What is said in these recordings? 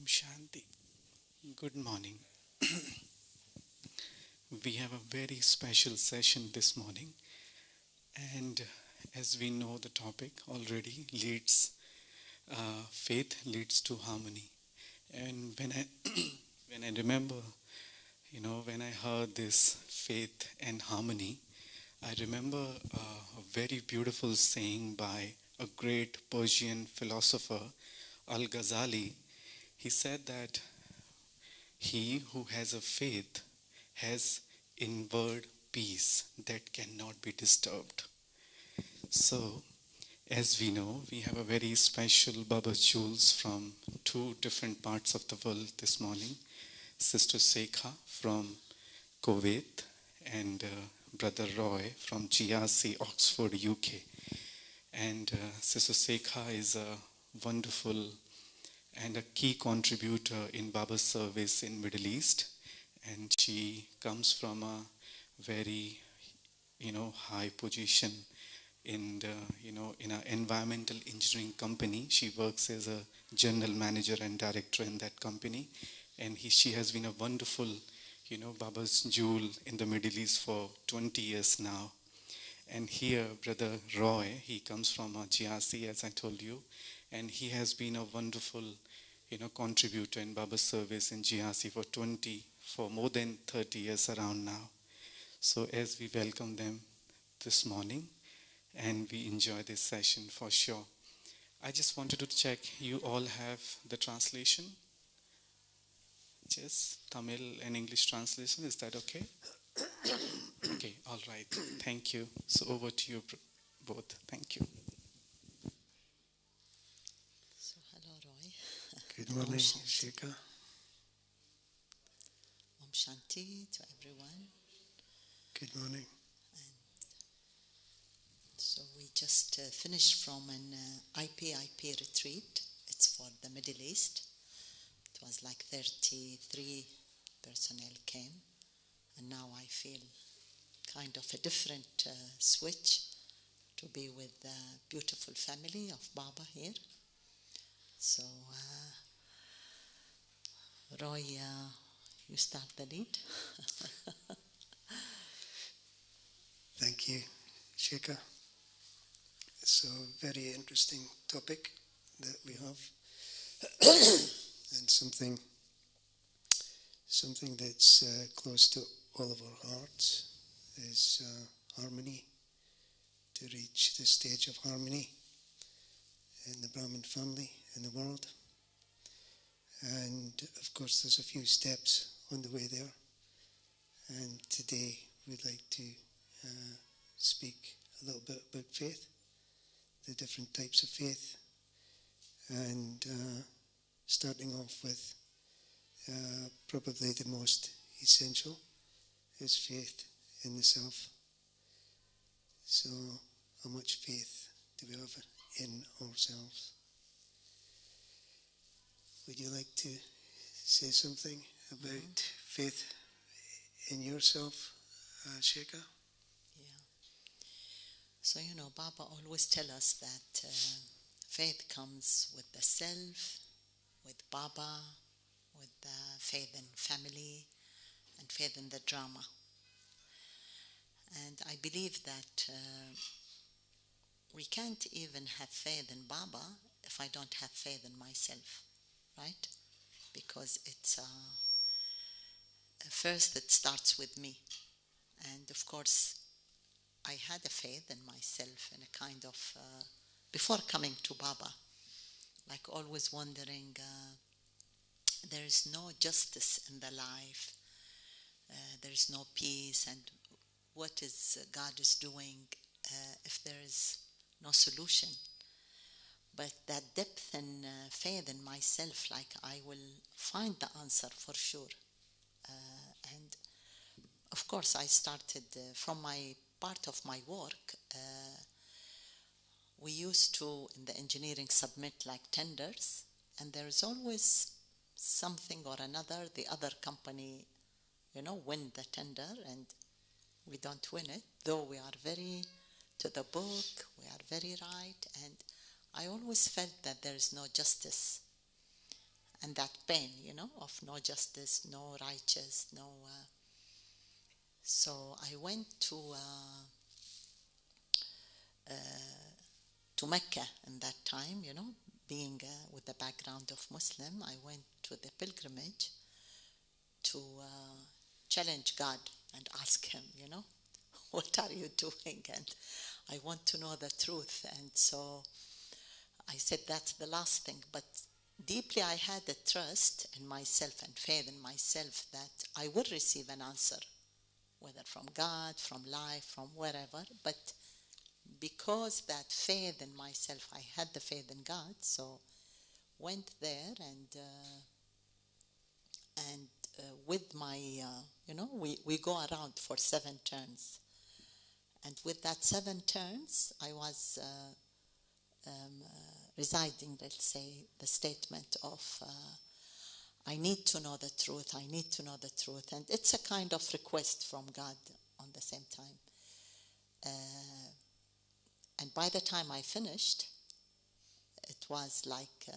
Shanti. Good morning. We have a very special session this morning, and as we know, the topic already faith leads to harmony. And when I when I remember, when I heard this faith and harmony, I remember a very beautiful saying by a great Persian philosopher, Al-Ghazali. He said that he who has a faith has inward peace that cannot be disturbed. So, as we know, we have a very special Baba Jules from two different parts of the world this morning. Sister Shaikha from Kuwait and Brother Roy from GRC, Oxford, UK. And Sister Shaikha is a wonderful and a key contributor in Baba's service in Middle East. And she comes from a very, high position in an environmental engineering company. She works as a general manager and director in that company. And she has been a wonderful, Baba's jewel in the Middle East for 20 years now. And here, Brother Roy, he comes from a GRC, as I told you, and he has been a wonderful, contributor in Baba's service in GRC for more than 30 years around now. So as we welcome them this morning, and we enjoy this session for sure. I just wanted to check, you all have the translation? Yes, Tamil and English translation, is that okay? Okay, all right, thank you. So over to you both, thank you. So hello Roy. Good morning, Shaikha. Om Shanti to everyone. Good morning. So we just finished from an IPIP retreat. It's for the Middle East. It was like 33 personnel came, and now I feel kind of a different switch to be with the beautiful family of Baba here. So Roy, you start the lead. Thank you, Shaikha. It's a very interesting topic that we have, and something that's close to all of our hearts is harmony, to reach the stage of harmony in the Brahmin family, in the world. And of course there's a few steps on the way there, and today we'd like to speak a little bit about faith, the different types of faith, and starting off with probably the most essential is faith in the self. So how much faith do we have in ourselves? Would you like to say something about faith in yourself, Shaikha? Yeah. So, Baba always tell us that faith comes with the self, with Baba, with faith in family, and faith in the drama. And I believe that we can't even have faith in Baba if I don't have faith in myself, right? Because it's first it starts with me. And of course, I had a faith in myself in a kind of, before coming to Baba, like always wondering, there is no justice in the life, there is no peace, and what is God is doing if there is no solution. But that depth and faith in myself, like I will find the answer for sure. And of course I started from my part of my work. We used to, in the engineering, submit like tenders, and there is always something or another, the other company, win the tender, and we don't win it, though we are very to the book, we are very right, and I always felt that there is no justice. and that pain, of no justice, no righteous, no. So I went to Mecca in that time, being with the background of Muslim. I went to the pilgrimage to challenge God and ask him, what are you doing? And I want to know the truth. And so I said, that's the last thing. But deeply I had a trust in myself and faith in myself that I would receive an answer, whether from God, from life, from wherever. But because that faith in myself, I had the faith in God, so went there and with my, we go around for 7 turns. And with that 7 turns, I was residing, let's say, the statement of I need to know the truth, I need to know the truth. And it's a kind of request from God on the same time. And by the time I finished, it was like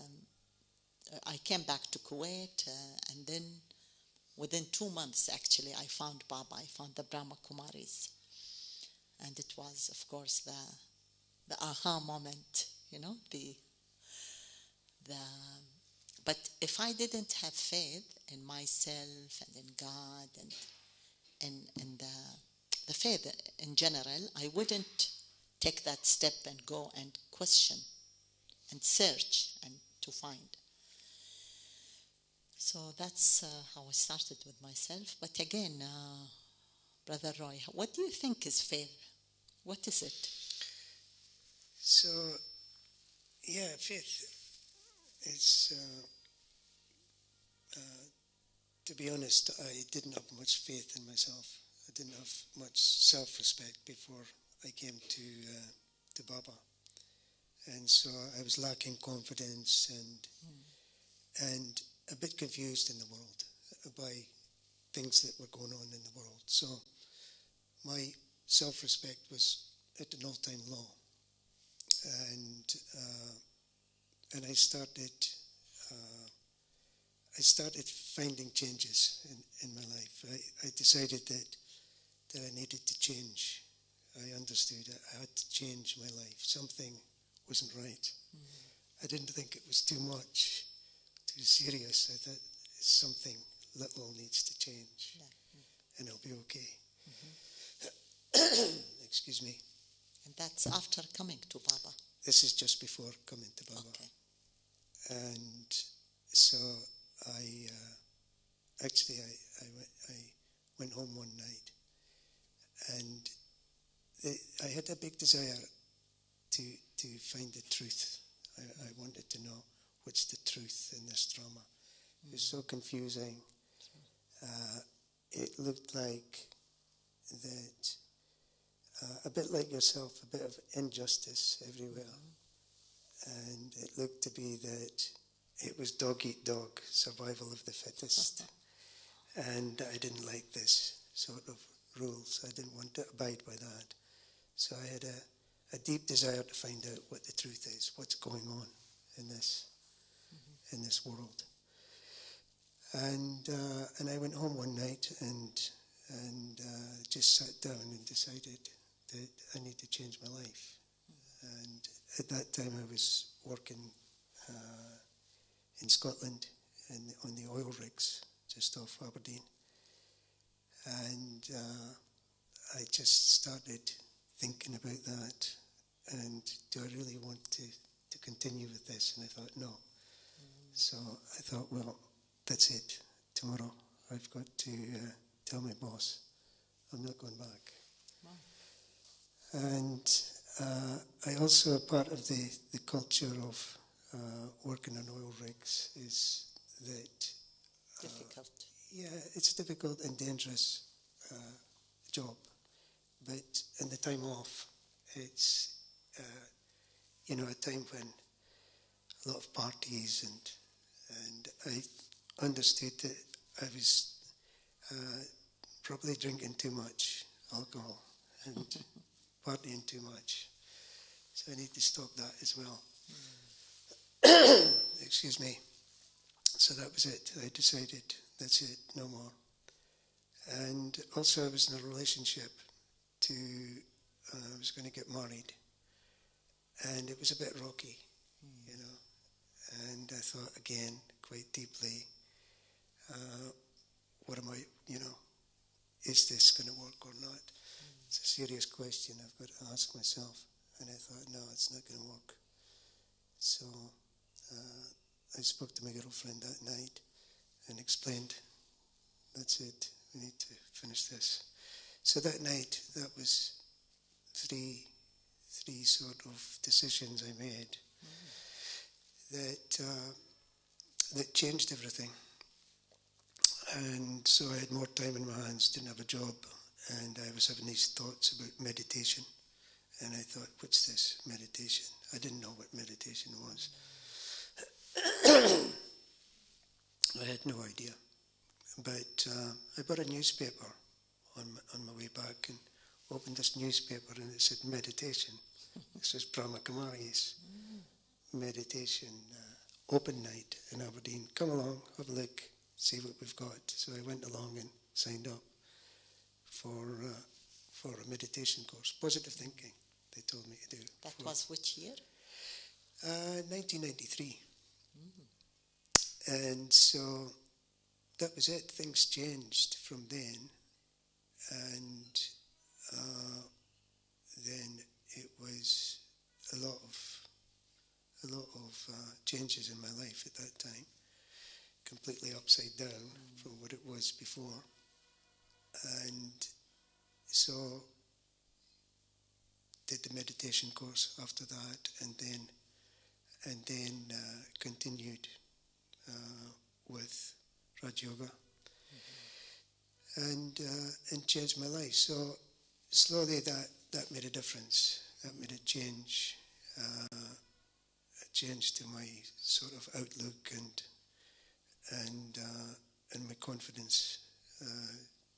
I came back to Kuwait, and then within 2 months, actually, I found Baba. I found the Brahma Kumaris. And it was, of course, the aha moment, but if I didn't have faith in myself and in God and the faith in general, I wouldn't take that step and go and question and search and to find. So that's how I started with myself. But again, Brother Roy, what do you think is faith? What is it? So, faith is, to be honest, I didn't have much faith in myself. I didn't have much self-respect before I came to Baba. And so I was lacking confidence and a bit confused in the world by things that were going on in the world. So my self-respect was at an all-time low. And I started finding changes in my life. I decided that I needed to change. I understood that I had to change my life. Something wasn't right. I didn't think it was too much, too serious. I thought something little needs to change, and I'll be okay. Excuse me. And that's after coming to Baba? This is just before coming to Baba. Okay. And so I went home one night, and I had a big desire to find the truth. I wanted to know what's the truth in this drama. It was so confusing. It looked like that, a bit like yourself, a bit of injustice everywhere. And it looked to be that it was dog eat dog, survival of the fittest. And I didn't like this sort of rules. I didn't want to abide by that. So I had a deep desire to find out what the truth is, what's going on in this world. And I went home one night and just sat down and decided that I need to change my life. And at that time I was working in Scotland on the oil rigs just off Aberdeen. And I just started thinking about that, and do I really want to continue with this? And I thought, no. So I thought, well, that's it. Tomorrow I've got to tell my boss I'm not going back. Wow. And I also, part of the culture of working on oil rigs is that... difficult. Yeah, it's a difficult and dangerous job. But in the time off, it's, a time when a lot of parties and I understood that I was probably drinking too much alcohol and partying too much. So I need to stop that as well. Excuse me. So that was it. I decided, that's it, no more. And also I was in a relationship I was going to get married. And it was a bit rocky, you know. And I thought again, quite deeply, what am I, you know, is this going to work or not? It's a serious question I've got to ask myself. And I thought, no, it's not going to work. So I spoke to my girlfriend that night and explained, that's it, we need to finish this. So that night, that was three sort of decisions I made that changed everything. And so I had more time in my hands, didn't have a job, and I was having these thoughts about meditation. And I thought, what's this, meditation? I didn't know what meditation was. I had no idea. But I bought a newspaper on my way back and opened this newspaper and it said meditation. This was Brahma Kumaris meditation open night in Aberdeen. Come along, have a look, see what we've got. So I went along and signed up for a meditation course. Positive thinking, they told me to do. That was which year? 1993. And so that was it. Things changed from then. And then it was a lot of changes in my life at that time. Completely upside down from what it was before. And so did the meditation course after that, and then continued with Raj Yoga, and changed my life. So slowly that made a difference. That made a change. A change to my sort of outlook and my confidence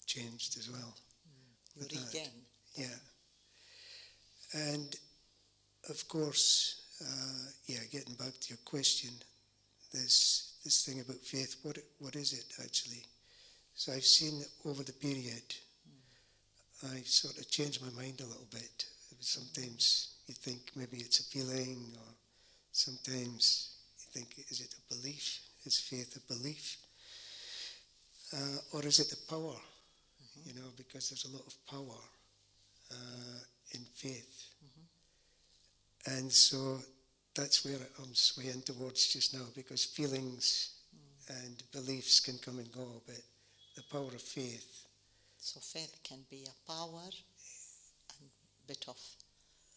changed as well. You regain. Yeah. And of course, getting back to your question, this thing about faith, what is it actually? So I've seen that over the period, I've sort of changed my mind a little bit. Sometimes you think maybe it's a feeling, or sometimes you think, is it a belief? Is faith a belief? Or is it a power? You know, because there's a lot of power in faith. And so that's where I'm swaying towards just now, because feelings and beliefs can come and go, but the power of faith. So faith can be a power and a bit of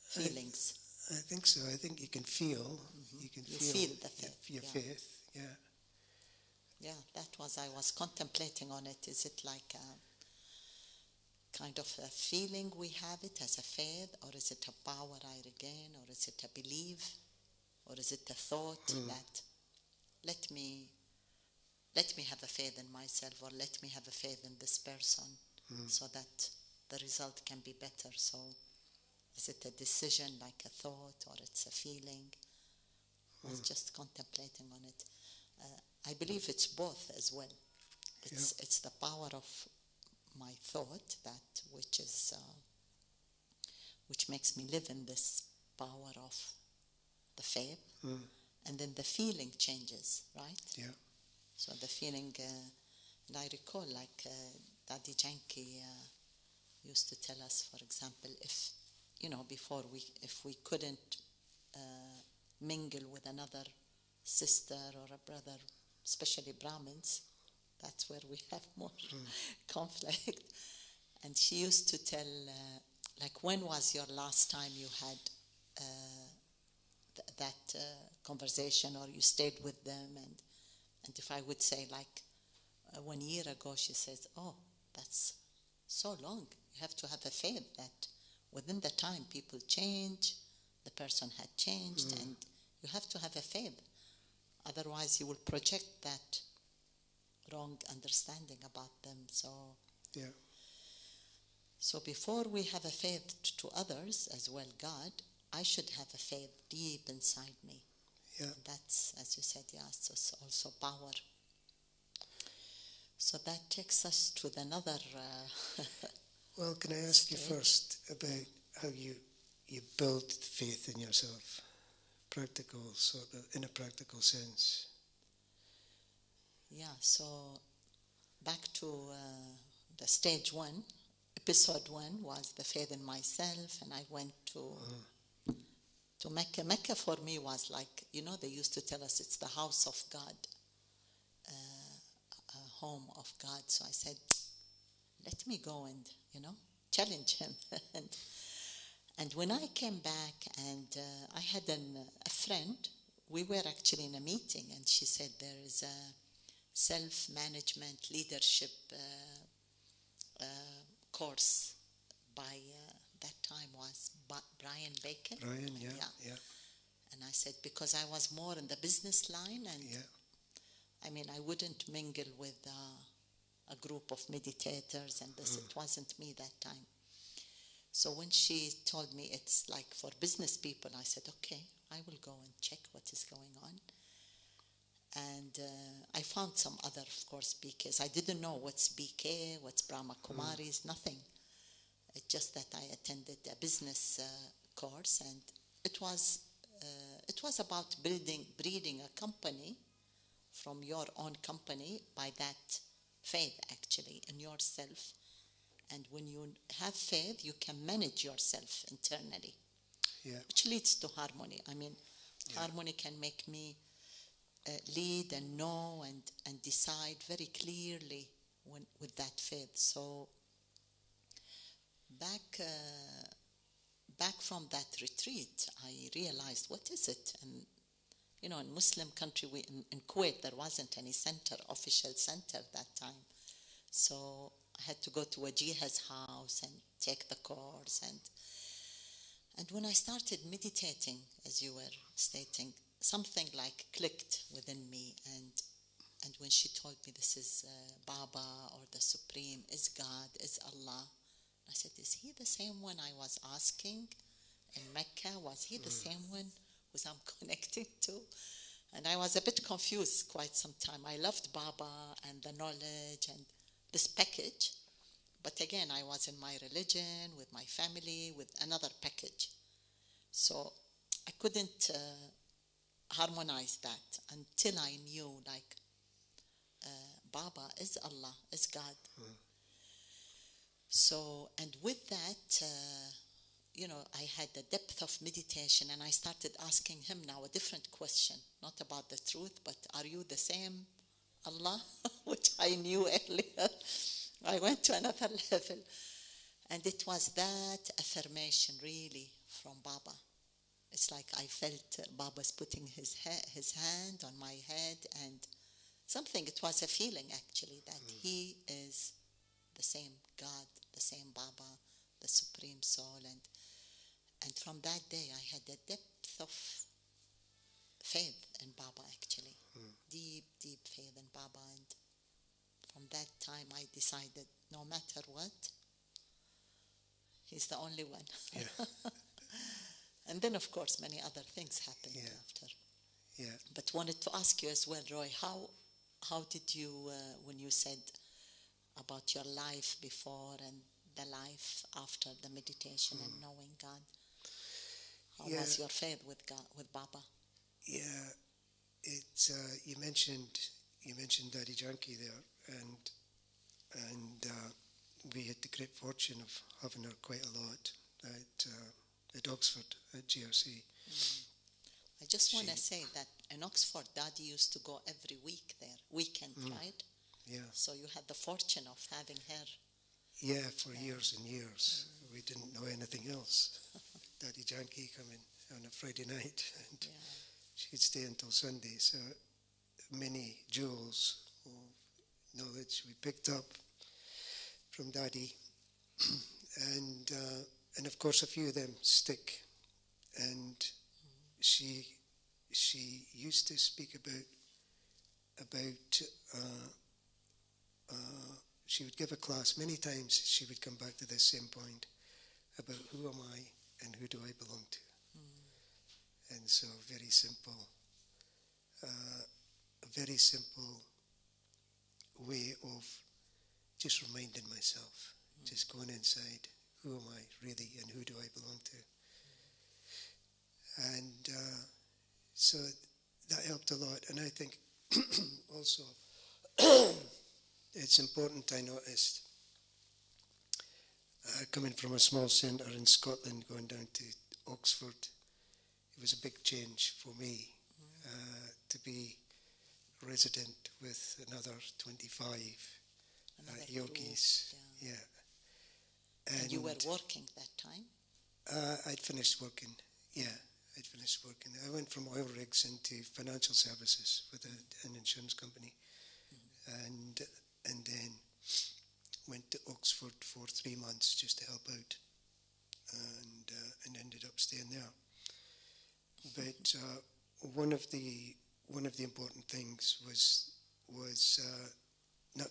feelings. I think so. I think you can feel. You can feel the faith. Your faith, yeah. Yeah, I was contemplating on it. Is it like a kind of a feeling we have it as a faith, or is it a power I regain, or is it a belief, or is it a thought that let me have a faith in myself, or let me have a faith in this person, so that the result can be better. So is it a decision like a thought, or it's a feeling? I was just contemplating on it. I believe it's both as well. It's the power of my thought which makes me live in this power of the faith, and then the feeling changes, right? Yeah. So the feeling, and I recall like Dadi Janki used to tell us, for example, if we couldn't mingle with another sister or a brother, especially Brahmins, that's where we have more conflict. And she used to tell, when was your last time you had that conversation, or you stayed with them? And if I would say 1 year ago, she says, oh, that's so long. You have to have a faith that within the time people change, the person had changed, and you have to have a faith. Otherwise, you will project that wrong understanding about them. So before we have a faith to others as well, God, I should have a faith deep inside me. Yeah. And that's, as you said, it's also power So that takes us to another... Well, can I ask you first about how you build faith in yourself? Practical, sort of, in a practical sense. Yeah, so back to the stage one, episode one was the faith in myself, and I went to Mecca. Mecca for me was like, they used to tell us it's the house of God, a home of God. So I said, let me go and, challenge him. And when I came back, and I had a friend, we were actually in a meeting, and she said there is a self-management leadership course by, that time was Brian Bacon. Brian, yeah. And I said, because I was more in the business line, and I wouldn't mingle with a group of meditators, and this, it wasn't me that time. So when she told me it's like for business people, I said, okay, I will go and check what is going on. And I found some other, of course, BKs. I didn't know what's BK, what's Brahma Kumaris, nothing. It's just that I attended a business course, and it was about breeding a company from your own company by that faith, actually, in yourself. And when you have faith, you can manage yourself internally, which leads to harmony. Harmony can make me lead and know and decide very clearly with that faith. So back from that retreat, I realized, what is it? And in Muslim country, in Kuwait, there wasn't any official center that time. So I had to go to Wajiha's house and take the course. And when I started meditating, as you were stating, something like clicked within me. And when she told me this is Baba or the Supreme, is God, is Allah, I said, is he the same one I was asking in Mecca? Was he the same one who I'm connecting to? And I was a bit confused quite some time. I loved Baba and the knowledge and this package. But again, I was in my religion, with my family, with another package. So I couldn't harmonize that until I knew, like, Baba is Allah, is God. So, and with that, I had a depth of meditation, and I started asking him now a different question, not about the truth, but are you the same Allah, which I knew earlier. I went to another level. And it was that affirmation, really, from Baba. It's like I felt Baba's putting his hand on my head, and it was a feeling, actually, that he is the same God, the same Baba, the Supreme Soul. And from that day, I had a depth of faith in Baba, actually. Deep, deep faith in Baba. And from that time, I decided, no matter what, he's the only one. Yeah. And then, of course, many other things happened after. Yeah. But wanted to ask you as well, Roy, how did you, when you said about your life before and the life after the meditation and knowing God, how was your faith with God, with Baba? Yeah, it's you mentioned Dadi Janki there, and we had the great fortune of having her quite a lot at Oxford at GRC. I just want to say that in Oxford, Dadi used to go every week there, weekend, right? Yeah. So you had the fortune of having her. Yeah, for years and years. We didn't know anything else. Dadi Janki coming on a Friday night, and she'd stay until Sunday. So many jewels of knowledge we picked up from Dadi, and of course a few of them stick. And she used to speak about she would give a class many times. She would come back to this same point about who am I and who do I belong to. And so very simple way of just reminding myself, just going inside, who am I really and who do I belong to? And so that helped a lot. And I think also it's important, I noticed, coming from a small centre in Scotland, going down to Oxford, it was a big change for me to be resident with another 25 yogis. Group, yeah. And you were working that time? I'd finished working, I'd finished working. I went from oil rigs into financial services with an insurance company, and then went to Oxford for 3 months just to help out, and ended up staying there. But one of the important things was not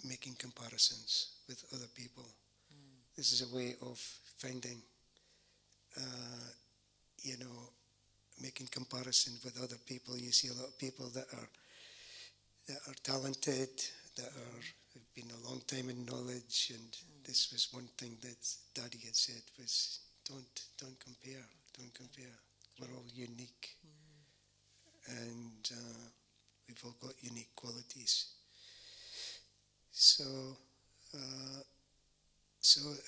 making comparisons with other people. This is a way of finding, making comparison with other people. You see a lot of people that are talented, that have been a long time in knowledge, and this was one thing that Daddy had said was, don't compare. We're all unique, and we've all got unique qualities. So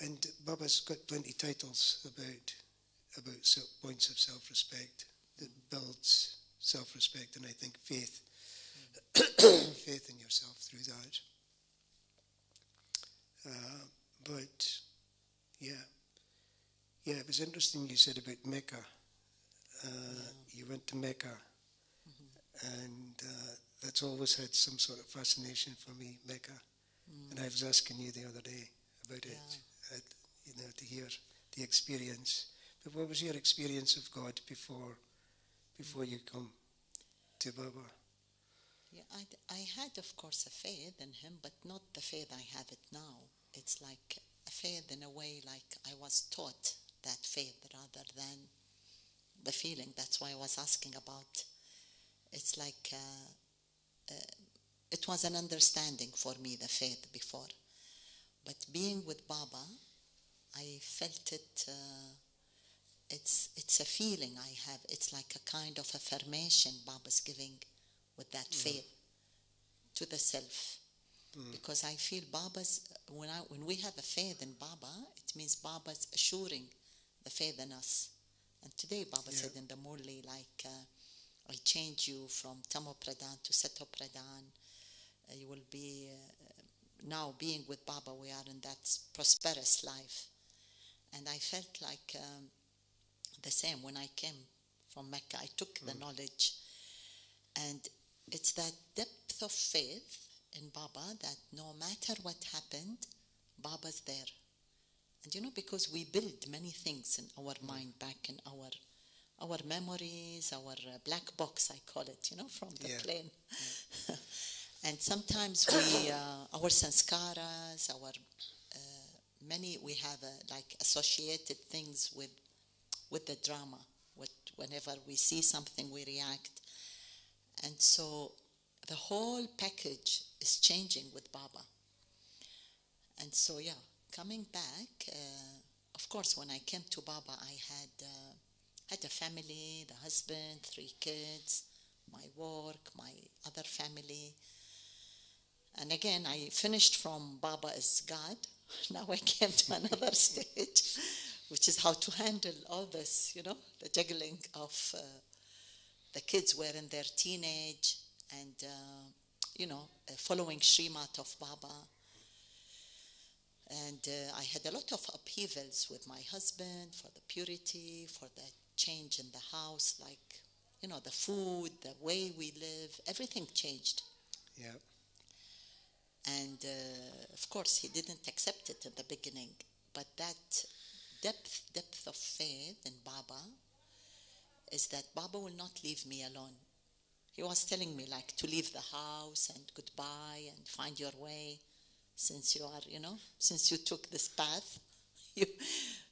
and Baba's got plenty of titles about points of self-respect that builds self-respect, and I think faith in yourself through that. But it was interesting you said about Mecca. You went to Mecca, and that's always had some sort of fascination for me, Mecca. And I was asking you the other day about it, to hear the experience. But what was your experience of God before you come to Baba? Yeah, I had, of course, a faith in him, but not the faith I have it now. It's like a faith in a way, like I was taught that faith rather than the feeling. That's why I was asking about. It's like it was an understanding for me, the faith before. But being with Baba, I felt it. It's a feeling I have. It's like a kind of affirmation Baba's giving with that faith to the self. Because I feel Baba's, when we have a faith in Baba, it means Baba's assuring the faith in us. And today Baba said in the Murli, like, I change you from Tamo Pradhan to Sato Pradhan. You will be, now being with Baba, we are in that prosperous life. And I felt like the same when I came from Mecca. I took the knowledge, and it's that depth of faith in Baba that no matter what happened, Baba's there. And because we build many things in our mind back in our memories, our black box, I call it, from the plane. And sometimes we, our SANSKARS, we have like associated things with the drama. Whenever we see something, we react. And so the whole package is changing with Baba. And so, coming back, of course, when I came to Baba, I had a family, the husband, 3 kids, my work, my other family. And again, I finished from Baba as God. Now I came to another stage, which is how to handle all this, the juggling of the kids were in their teenage and, following Srimat of Baba. And I had a lot of upheavals with my husband for the purity, for the change in the house, like, the food, the way we live, everything changed. Yeah. And, of course, he didn't accept it in the beginning. But that depth of faith in Baba is that Baba will not leave me alone. He was telling me, like, to leave the house and goodbye and find your way. Since you are, since you took this path,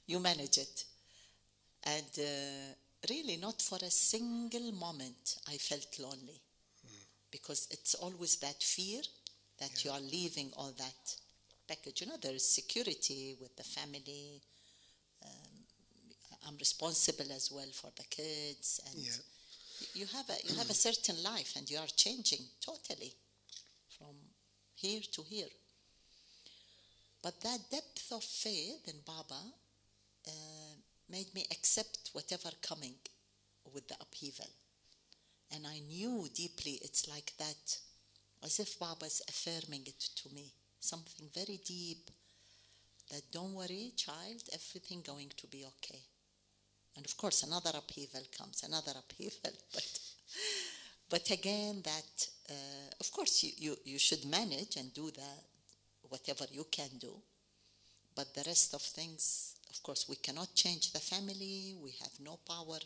you manage it. And really not for a single moment I felt lonely. Because it's always that fear that you are leaving all that package. There is security with the family. I'm responsible as well for the kids, and you have a certain life, and you are changing totally from here to here. But that depth of faith in Baba made me accept whatever coming with the upheaval. And I knew deeply it's like that, as if Baba's affirming it to me, something very deep, that don't worry, child, everything going to be okay. And of course, another upheaval comes, another upheaval. But again, that, of course, you should manage and do whatever you can do. But the rest of things, of course, we cannot change the family. We have no power.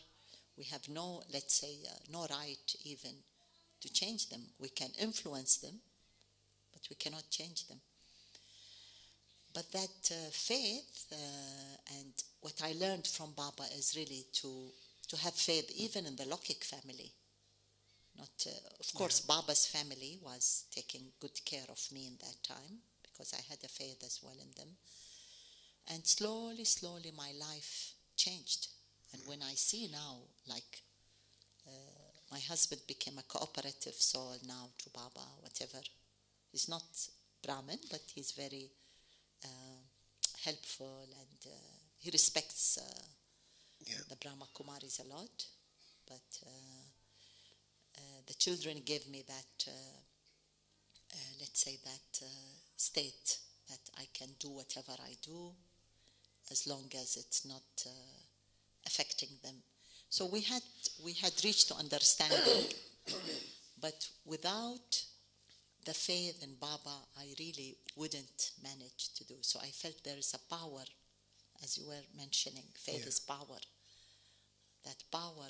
We have no, let's say, no right even to change them. We can influence them, but we cannot change them. But that faith and what I learned from Baba is really to have faith even in the Lokik family. Not, of course, Baba's family was taking good care of me in that time because I had a faith as well in them. And slowly, slowly my life changed. And when I see now, like my husband became a cooperative soul now to Baba, whatever. He's not Brahmin, but he's very helpful, and he respects the Brahma Kumaris a lot. But the children gave me that, let's say, that state that I can do whatever I do as long as it's not affecting them. So we had reached to understanding, but without the faith in Baba, I really wouldn't manage to do. So I felt there is a power, as you were mentioning, faith is power. That power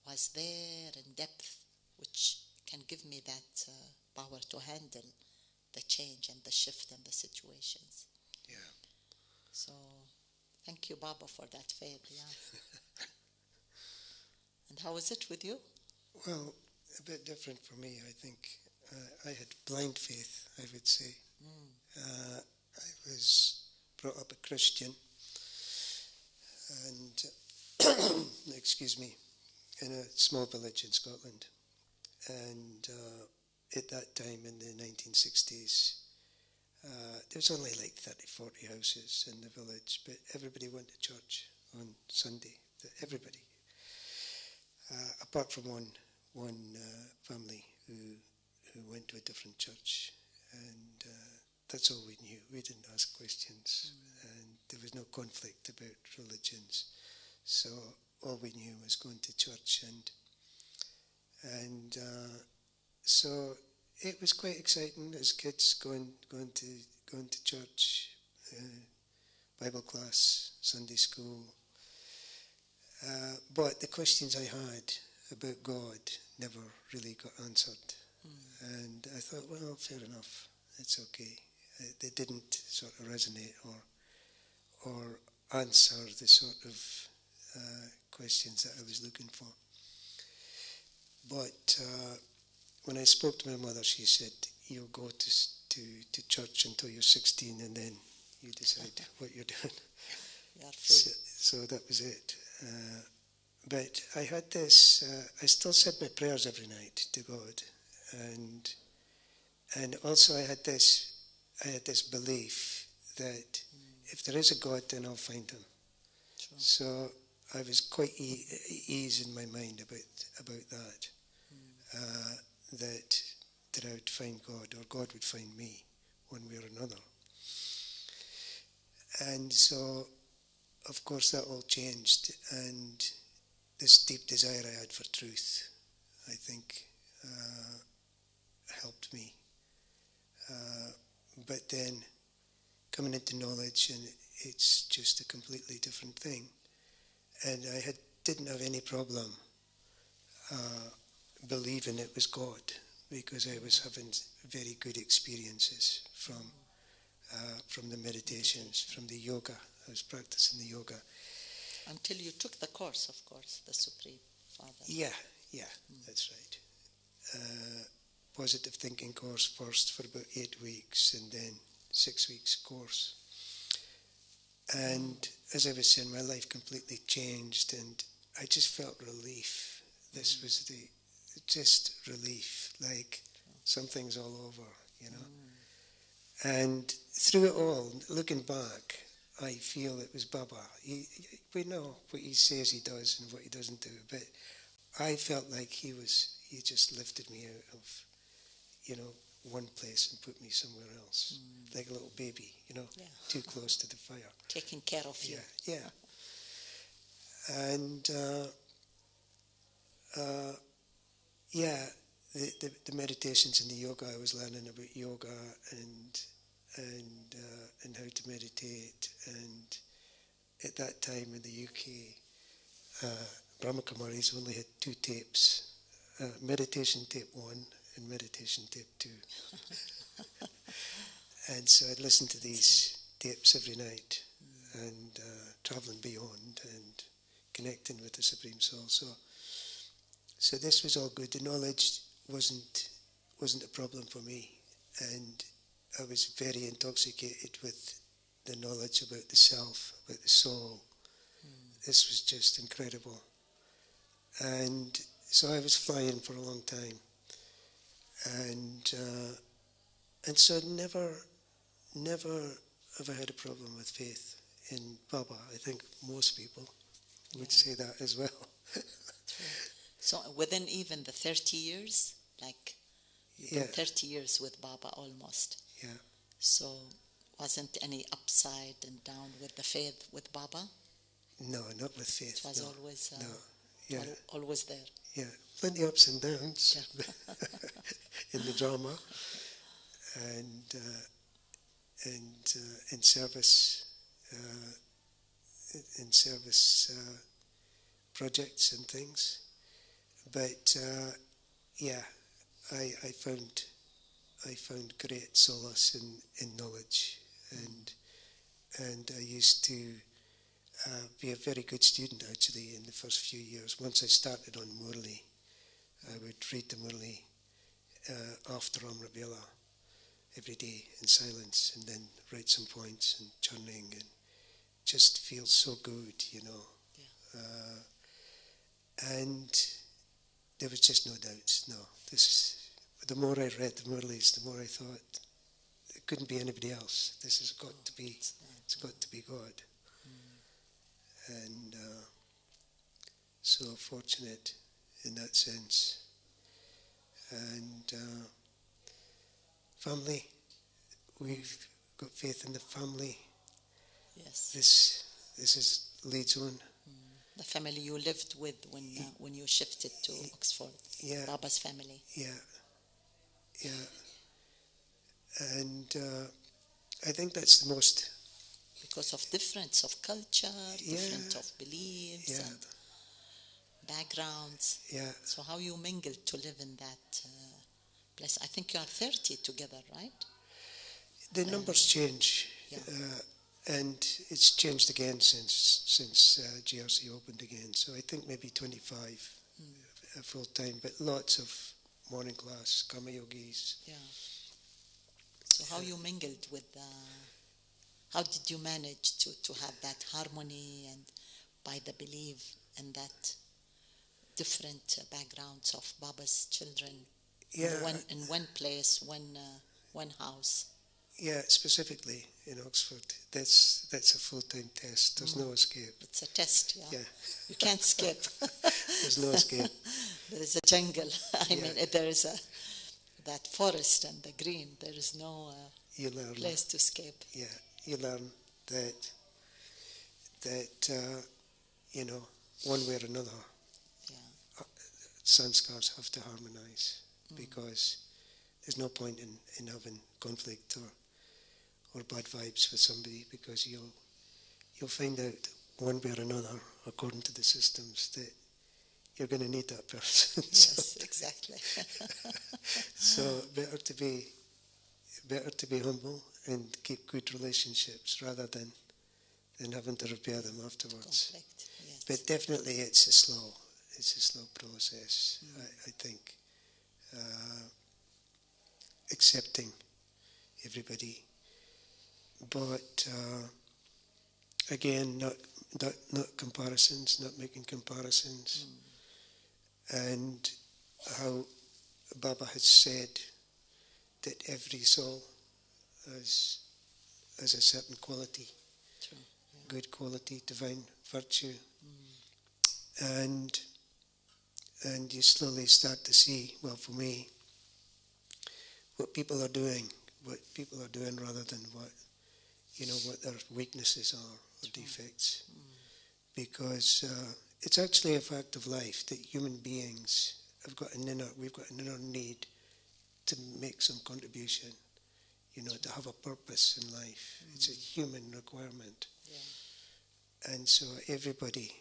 was there in depth, which can give me that power to handle the change and the shift in the situations. Yeah. So thank you, Baba, for that faith. Yeah. And how is it with you? Well, a bit different for me, I think. I had blind faith, I would say. I was brought up a Christian, and excuse me, in a small village in Scotland. And at that time in the 1960s, there was only like 30, 40 houses in the village, but everybody went to church on Sunday. Everybody, apart from one family who went to a different church, and that's all we knew. We didn't ask questions, and there was no conflict about religions. So all we knew was going to church, and so it was quite exciting as kids going to church, Bible class, Sunday school. But the questions I had about God never really got answered. And I thought, well, fair enough, it's okay. They didn't sort of resonate or answer the sort of questions that I was looking for. But when I spoke to my mother, she said, you'll go to church until you're 16 and then you decide what you're doing. So that was it. But I had this, I still said my prayers every night to God. And also I had this belief that if there is a God, then I'll find him. Sure. So I was quite ease in my mind about that. That I would find God, or God would find me, one way or another. And so, of course, that all changed, and this deep desire I had for truth, I think, helped me. But then, coming into knowledge, and it's just a completely different thing. And I didn't have any problem believing it was God, because I was having very good experiences from the meditations, from the yoga. I was practicing the yoga. Until you took the course, of course, the Supreme Father. Yeah, that's right. Positive thinking course first for about 8 weeks, and then 6 weeks course. And as I was saying, my life completely changed, and I just felt relief. This was just relief, like something's all over, you know. And through it all, looking back, I feel it was Baba. We know what he says he does and what he doesn't do, but I felt like he just lifted me out of, you know, one place and put me somewhere else, like a little baby, you know, too close to the fire. Taking care of you. Yeah. And the meditations and the yoga, I was learning about yoga and how to meditate. And at that time in the UK, Brahma Kumaris only had 2 tapes, meditation tape 1 and meditation tape 2. And so I'd listen to these tapes every night and traveling beyond and connecting with the Supreme Soul. So this was all good. The knowledge wasn't a problem for me, and I was very intoxicated with the knowledge about the self, about the soul. This was just incredible. And so I was flying for a long time, and so never have I had a problem with faith in Baba. I think most people would say that as well. So within even the 30 years, like you've been 30 years with Baba almost. Yeah. So wasn't any upside and down with the faith with Baba? No, not with faith. It was always always there. Yeah, plenty ups and downs in the drama and in service projects and things. But I found great solace in knowledge, and I used to be a very good student actually in the first few years. Once I started on Murli, I would read the Murli after Amrit Vela every day in silence, and then write some points and churning, and just feels so good, you know. And there was just no doubts. No, the more I read the Murlis, the more I thought it couldn't be anybody else. This has got to be. It's got to be God. And so fortunate in that sense. And family, we've got faith in the family. Yes. This leads on. The family you lived with when you shifted to Oxford. Yeah. Baba's family. Yeah. And I think that's the most. Because of difference of culture, difference of beliefs and backgrounds. Yeah. So how you mingled to live in that place? I think you are 30 together, right? The numbers change, and it's changed again since GRC opened again. So I think maybe 25 full time, but lots of morning class, karma yogis. Yeah. So how you mingled with how did you manage to have that harmony and by the belief and that different backgrounds of Baba's children in one place, one house? Yeah, specifically in Oxford, that's a full-time test. There's no escape. It's a test, yeah. You can't skip. There's no escape. There is a jungle. I mean, there is that forest and the green. There is no place to escape. Yeah, you learn that you know, one way or another, sanskars have to harmonize because there's no point in having conflict or bad vibes with somebody, because you'll find out one way or another, according to the systems, that you're going to need that person. Yes, exactly. So better to be humble and keep good relationships rather than having to repair them afterwards. Conflict, yes. But definitely it's a slow process. I think accepting everybody but again, not comparisons, not making comparisons, and how Baba has said that every soul has a certain quality, True. Yeah. good quality, divine virtue, and you slowly start to see, well, for me, what people are doing rather than what their weaknesses are or defects, because it's actually a fact of life that human beings we've got an inner need to make some contribution, to have a purpose in life. It's a human requirement. Yeah. And so everybody,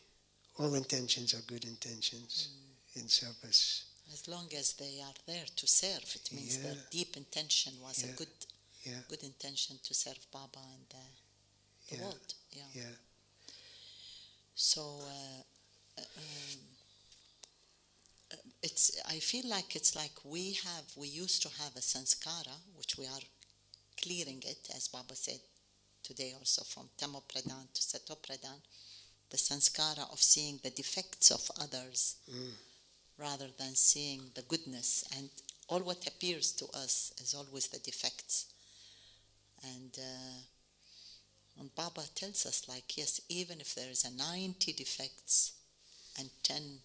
all intentions are good intentions in service. As long as they are there to serve, it means their deep intention was a good intention to serve Baba and the world. Yeah. So I feel like it's like we used to have a sanskara, which we are clearing it, as Baba said today also, from Tamo Pradhan to Sato Pradhan, the sanskara of seeing the defects of others rather than seeing the goodness. And all what appears to us is always the defects. And Baba tells us, like, yes, even if there is a 90 defects and 10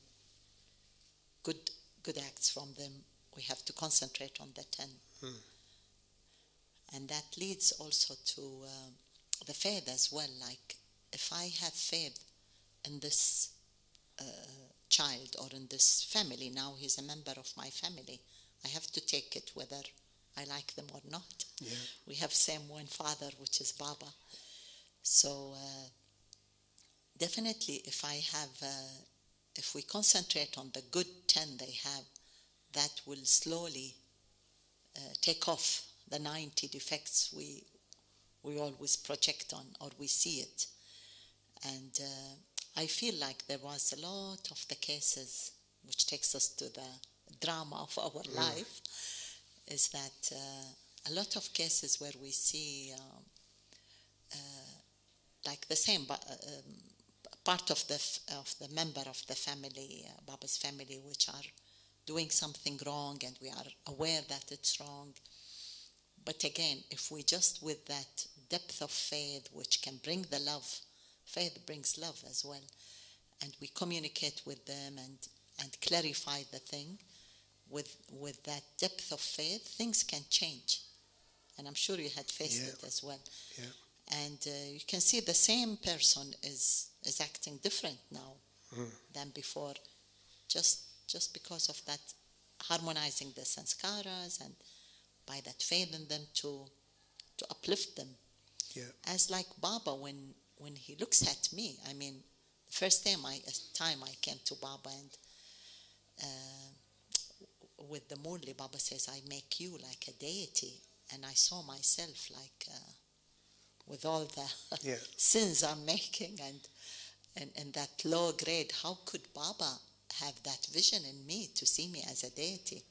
good acts from them, we have to concentrate on the 10. And that leads also to the faith as well. Like, if I have faith in this child or in this family, now he's a member of my family, I have to take it whether I like them or not. Yeah. We have same one father, which is Baba. So definitely if we concentrate on the good 10 they have, that will slowly take off the 90 defects we always project on, or we see it. And I feel like there was a lot of the cases, which takes us to the drama of our life, is that a lot of cases where we see like the same part of the member of the family, Baba's family, which are doing something wrong, and we are aware that it's wrong. But again, if we just with that depth of faith, which can bring the love, faith brings love as well, and we communicate with them and clarify the thing, with that depth of faith, things can change. And I'm sure you had faced it as well. Yeah. And you can see the same person is acting different now than before, just because of that harmonizing the sanskaras and by that faith in them to uplift them. Yeah. As like Baba, when he looks at me, I mean, the first time I came to Baba, and with the Murli, Baba says, I make you like a deity. And I saw myself like with all the sins I'm making and that low grade. How could Baba have that vision in me to see me as a deity?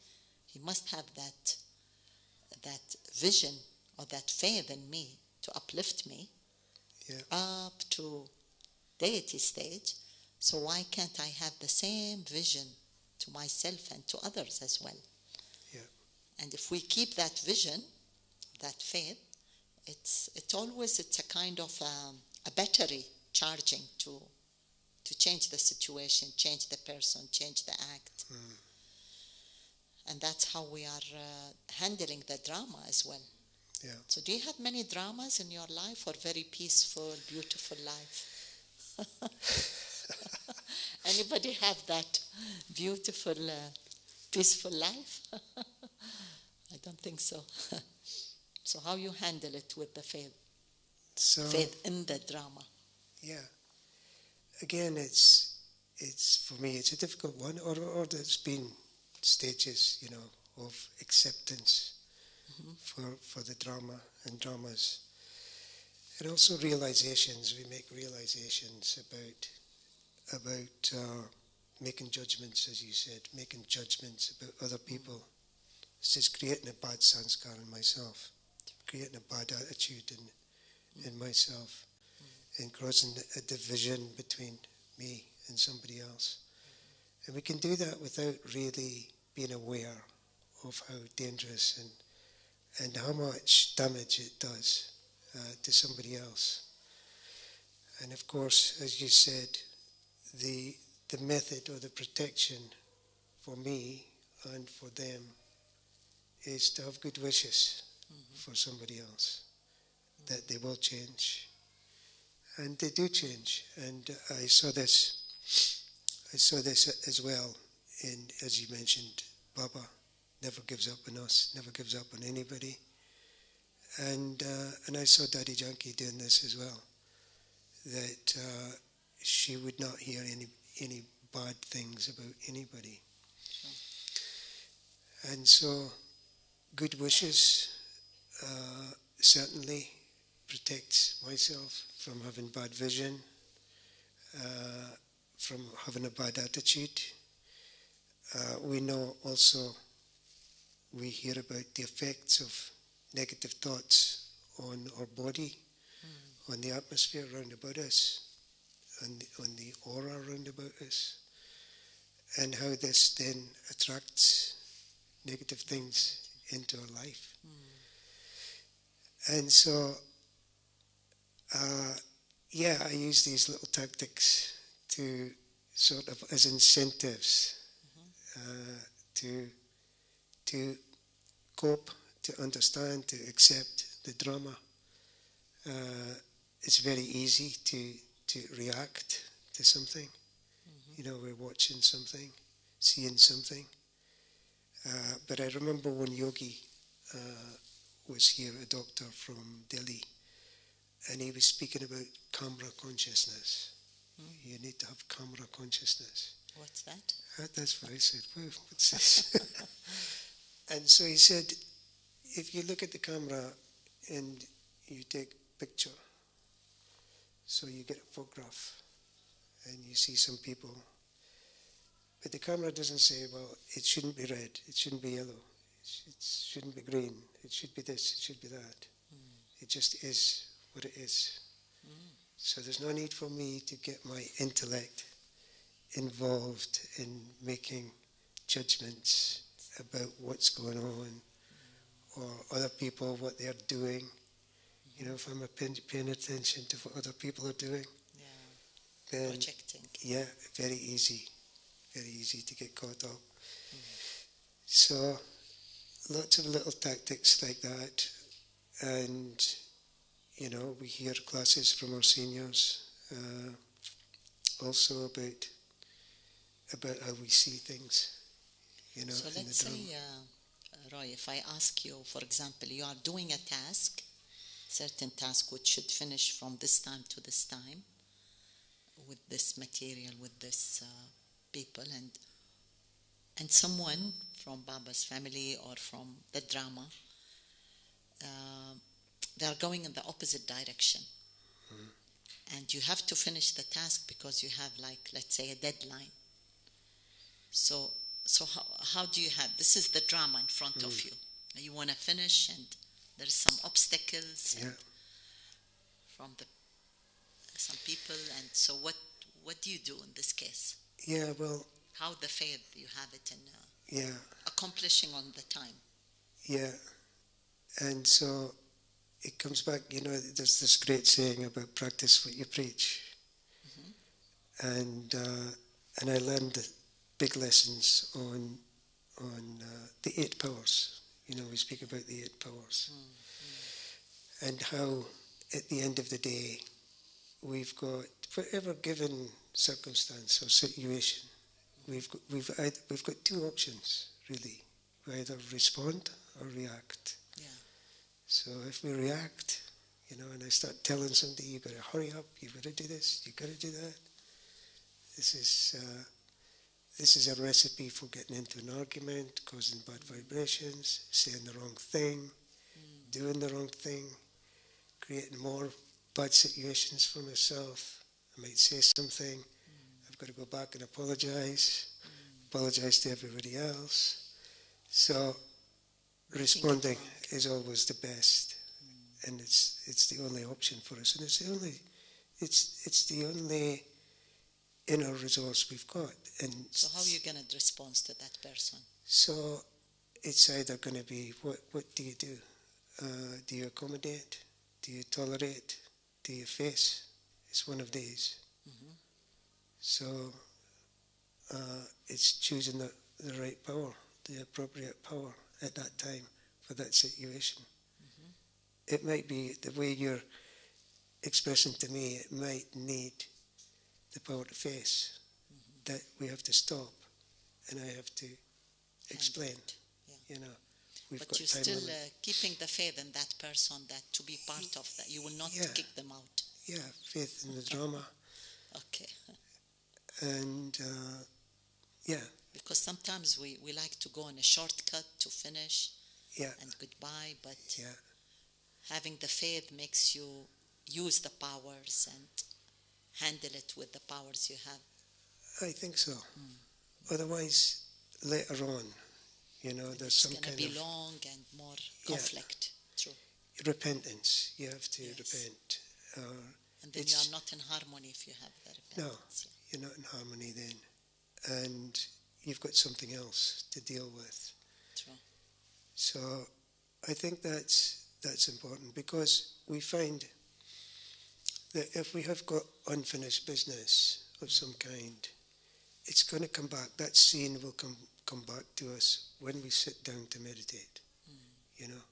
He must have that vision or that faith in me to uplift me up to deity stage. So why can't I have the same vision to myself and to others as well? Yeah. And if we keep that vision, that faith, it's a kind of a battery charging to change the situation, change the person, change the act. And that's how we are handling the drama as well. Yeah. So do you have many dramas in your life, or very peaceful, beautiful life? Anybody have that beautiful, peaceful life? I don't think so. So how you handle it with the faith? Faith in the drama. Yeah. Again, it's for me, it's a difficult one. Or there's been stages, of acceptance for the drama and dramas, and also realizations. We make realizations about making judgments, as you said, making judgments about other people. It's just creating a bad sanskar in myself, creating a bad attitude in myself and causing a division between me and somebody else. And we can do that without really being aware of how dangerous and how much damage it does to somebody else. And of course, as you said, the method or the protection for me and for them is to have good wishes for somebody else, that they will change. And they do change. And I saw this as well in, as you mentioned, Baba never gives up on us, never gives up on anybody. And I saw Dadi Janki doing this as well, that she would not hear any bad things about anybody. And so good wishes certainly protects myself from having bad vision, from having a bad attitude. We know also, we hear about the effects of negative thoughts on our body, on the atmosphere around about us, on the aura around about us, and how this then attracts negative things into our life. And so, I use these little tactics to sort of as incentives to cope, to understand, to accept the drama. It's very easy to react to something. We're watching something, seeing something. But I remember when Yogi was here, a doctor from Delhi, and he was speaking about camera consciousness. You need to have camera consciousness. What's that? That's what I said. Well, what's this? And so he said, if you look at the camera and you take a picture, so you get a photograph and you see some people, but the camera doesn't say, well, it shouldn't be red, it shouldn't be yellow, it shouldn't be green, it should be this, it should be that. It just is what it is. So there's no need for me to get my intellect involved in making judgments about what's going on or other people, what they're doing. If I'm paying attention to what other people are doing, then projecting. Yeah, very easy to get caught up. So lots of little tactics like that, and we hear classes from our seniors also about how we see things. So let's say, Roy, if I ask you, for example, you are doing a task, certain task which should finish from this time to this time, with this material, with this people, and someone from Baba's family or from the drama, they are going in the opposite direction. And you have to finish the task because you have, let's say, a deadline. So how do you have, this is the drama in front of you. You want to finish and there's some obstacles from some people. And so what do you do in this case? Yeah, well... How the faith you have it in accomplishing on the time. Yeah, and so it comes back, there's this great saying about practice what you preach. And I learned big lessons on the 8 powers. We speak about the 8 powers. And how at the end of the day we've got, whatever given circumstance or situation, we've got 2 options really. We either respond or react. So if we react, and I start telling somebody, you've got to hurry up, you've got to do this, you've got to do that, this is a recipe for getting into an argument, causing bad vibrations, saying the wrong thing, doing the wrong thing, creating more bad situations for myself. I might say something, I've got to go back and apologize to everybody else. So responding is always the best, and it's it's the only option for us, and it's the only inner resource we've got. And so how are you going to respond to that person? So it's either going to be, what do you do? Do you accommodate? Do you tolerate? Do you face? It's one of these. Mm-hmm. So it's choosing the right power, the appropriate power at that time for that situation. Mm-hmm. It might be the way you're expressing to me, it might need the power to face, mm-hmm. that we have to stop and I have to explain. Yeah. You know, we've but got you're time still limit. Keeping the faith in that person, that to be part of that. You will not kick them out. Yeah, faith in the drama. Okay. And yeah. Because sometimes we like to go on a shortcut to finish and goodbye, but having the faith makes you use the powers and handle it with the powers you have. I think so. Otherwise, later on, you know, there's some kind of... It's going to be long and more conflict. True. Repentance. You have to repent. And then you are not in harmony if you have the repentance. No, you're not in harmony then. And you've got something else to deal with. True. So I think that's important, because we find that if we have got unfinished business of some kind, it's going to come back. That scene will come back to us when we sit down to meditate. You know,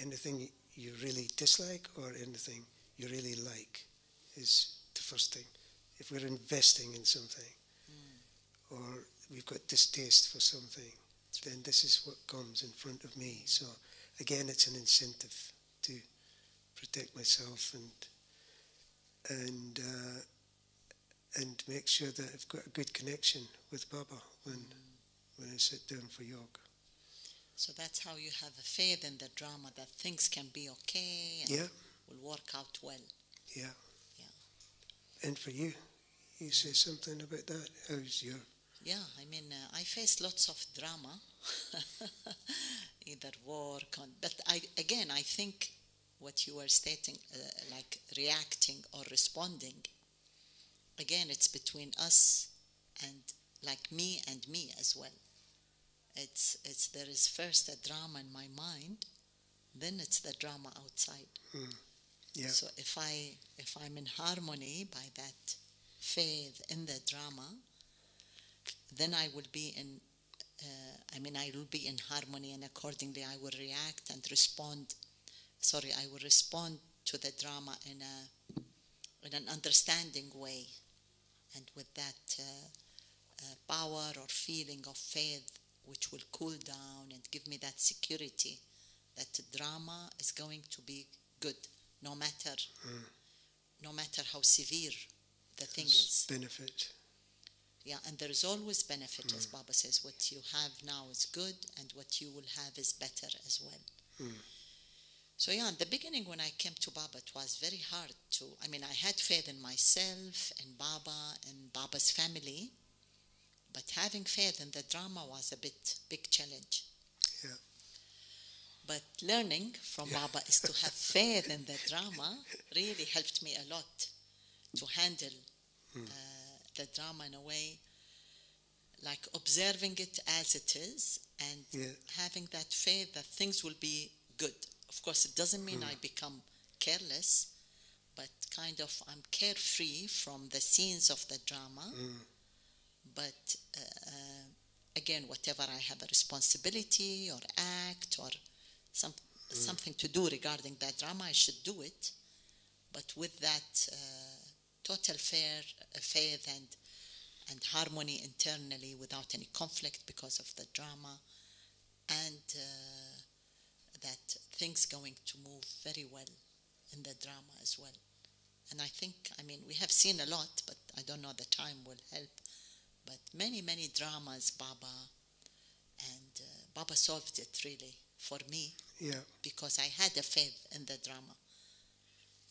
anything you really dislike or anything you really like is the first thing. If we're investing in something or we've got distaste for something, then this is what comes in front of me. So again, it's an incentive to protect myself and make sure that I've got a good connection with Baba when I sit down for yoga. So that's how you have a faith in the drama, that things can be okay and will work out well. Yeah. And for you, you say something about that? How's your... Yeah, I mean, I face lots of drama, either work on... But I think what you were stating, like reacting or responding, again, it's between us and like me and me as well. There is first a drama in my mind, then it's the drama outside. Yeah. So if I'm in harmony by that faith in the drama, then I will be in. I will be in harmony, and accordingly I will react and respond. I will respond to the drama in an understanding way, and with that power or feeling of faith, which will cool down and give me that security that the drama is going to be good, no matter how severe the thing is. Benefit. Yeah, and there is always benefit, as Baba says. What you have now is good, and what you will have is better as well. So in the beginning when I came to Baba, it was very hard to... I had faith in myself and Baba and Baba's family, but having faith in the drama was a big challenge. Yeah. But learning from Baba is to have faith in the drama really helped me a lot to handle the drama in a way, like observing it as it is and having that faith that things will be good. Of course, it doesn't mean I become careless, but kind of I'm carefree from the scenes of the drama. But again, whatever I have a responsibility or act or something to do regarding that drama, I should do it. But with that total faith and harmony internally, without any conflict because of the drama, and that things going to move very well in the drama as well. And I think, we have seen a lot, but I don't know, the time will help. But many dramas, Baba, and Baba solved it really for me, because I had a faith in the drama.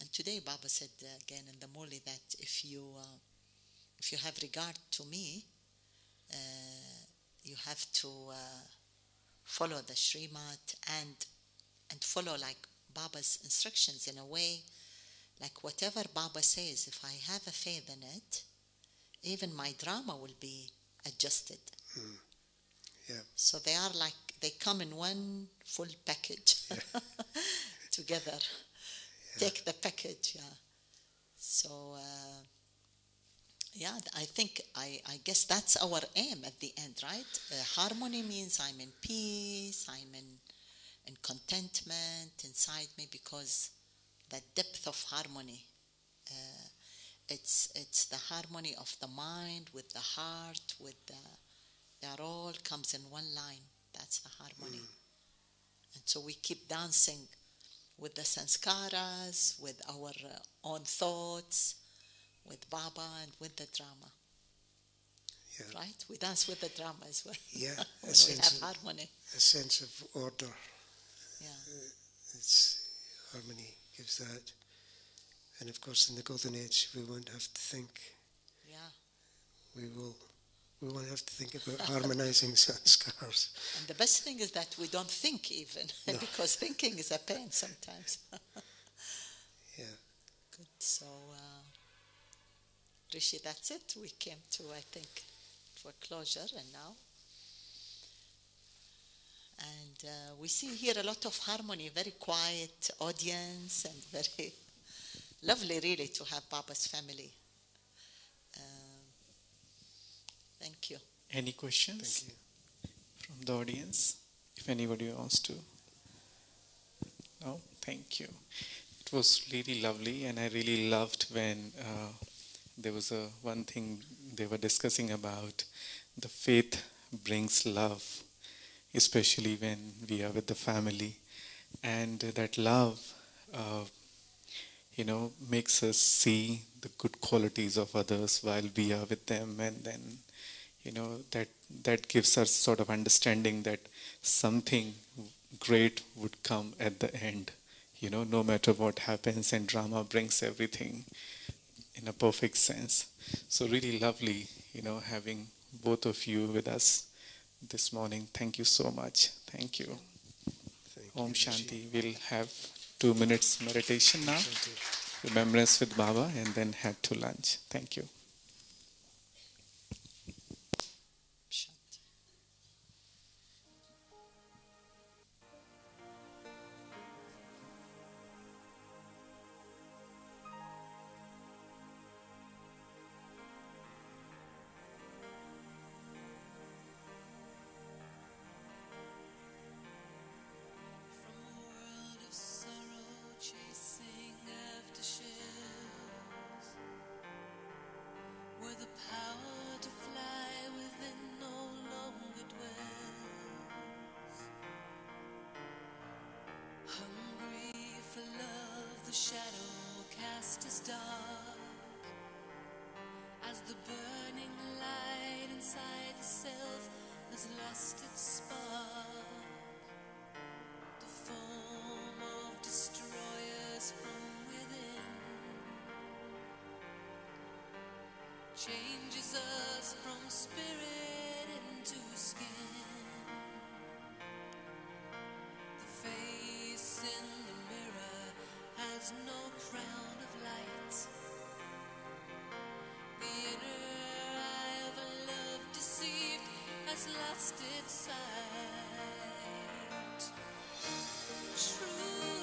And today Baba said again in the Moli that if you have regard to me, you have to follow the Srimad and follow like Baba's instructions in a way, like whatever Baba says, if I have a faith in it, even my drama will be adjusted. Yeah. So they are like, they come in one full package together. Yeah. Take the package, yeah. So, yeah, I guess that's our aim at the end, right? Harmony means I'm in peace, I'm in contentment inside me, because that depth of harmony, it's the harmony of the mind with the heart, that all comes in one line. That's the harmony. And so we keep dancing with the sanskaras, with our own thoughts, with Baba and with the drama. Yeah. Right? We dance with the drama as well. Yeah. When we have harmony. A sense of order. Yeah. It's harmony gives that. And of course in the golden age we won't have to think. Yeah. We won't have to think about harmonizing sanskars. And the best thing is that we don't think even, no. Because thinking is a pain sometimes. Yeah. Good. So, Rishi, that's it. We came to, I think, for closure, and now. And we see here a lot of harmony, very quiet audience, and very lovely, really, to have Baba's family. Thank you. Any questions? Thank you. From the audience? If anybody wants to. No? Thank you. It was really lovely, and I really loved when there was one thing they were discussing about the faith brings love, especially when we are with the family. And that love, makes us see the good qualities of others while we are with them, and then that gives us sort of understanding that something great would come at the end, no matter what happens, and drama brings everything in a perfect sense. So really lovely, having both of you with us this morning. Thank you so much. Thank you. Om Shanti. We'll have 2 minutes meditation now, remembrance with Baba, and then head to lunch. Thank you. Changes us from spirit into skin. The face in the mirror has no crown of light. The inner eye of a love deceived has lost its sight. True.